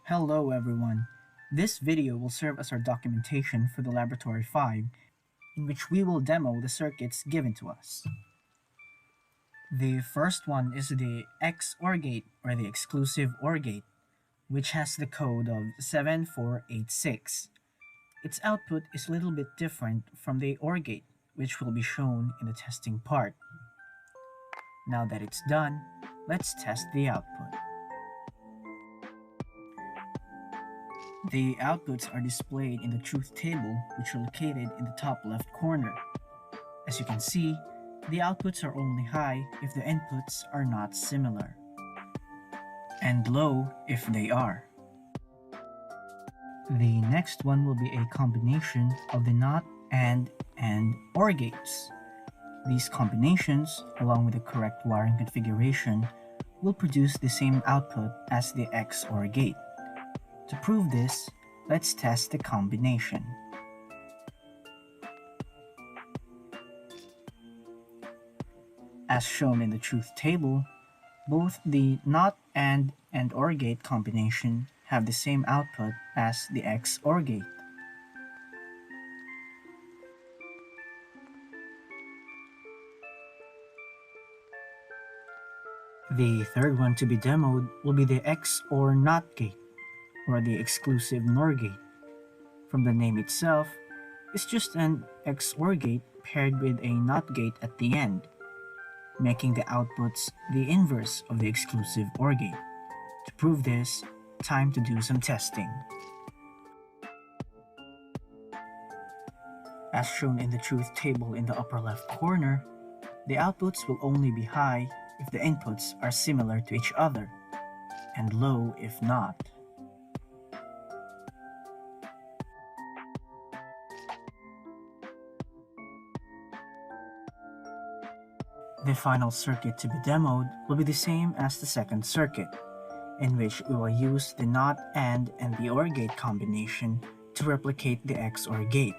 Hello everyone. This video will serve as our documentation for the Laboratory 5, in which we will demo the circuits given to us. The first one is the XOR gate, or the exclusive OR gate, which has the code of 7486. Its output is a little bit different from the OR gate, which will be shown in the testing part. Now that it's done, let's test the output. The outputs are displayed in the truth table, which are located in the top left corner. As you can see, the outputs are only high if the inputs are not similar, and low if they are. The next one will be a combination of the NOT, AND, and OR gates. These combinations, along with the correct wiring configuration, will produce the same output as the XOR gate. To prove this, let's test the combination. As shown in the truth table, both the NOT, AND, and OR gate combination have the same output as the XOR gate. The third one to be demoed will be the XOR NOT gate, or the exclusive NOR gate. From the name itself, it's just an XOR gate paired with a NOT gate at the end, making the outputs the inverse of the exclusive OR gate. To prove this, time to do some testing. As shown in the truth table in the upper left corner, the outputs will only be high if the inputs are similar to each other, and low if not. The final circuit to be demoed will be the same as the second circuit, in which we will use the NOT, AND, and the OR gate combination to replicate the XOR gate.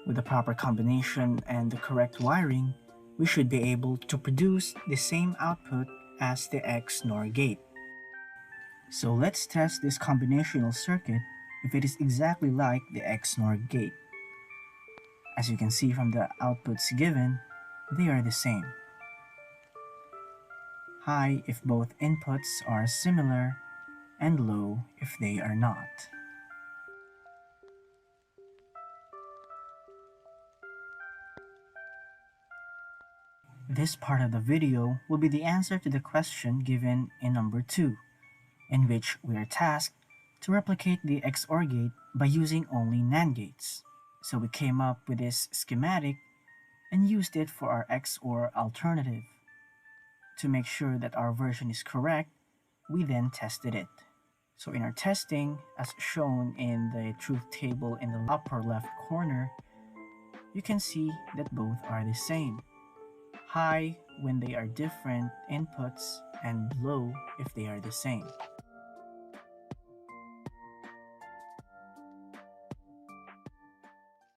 With the proper combination and the correct wiring, we should be able to produce the same output as the XNOR gate. So let's test this combinational circuit if it is exactly like the XNOR gate. As you can see from the outputs given, they are the same. High if both inputs are similar, and low if they are not. This part of the video will be the answer to the question given in number 2, in which we are tasked to replicate the XOR gate by using only NAND gates. So we came up with this schematic and used it for our XOR alternative. To make sure that our version is correct, we then tested it. So in our testing, as shown in the truth table in the upper left corner, you can see that both are the same. High when they are different inputs, and low if they are the same.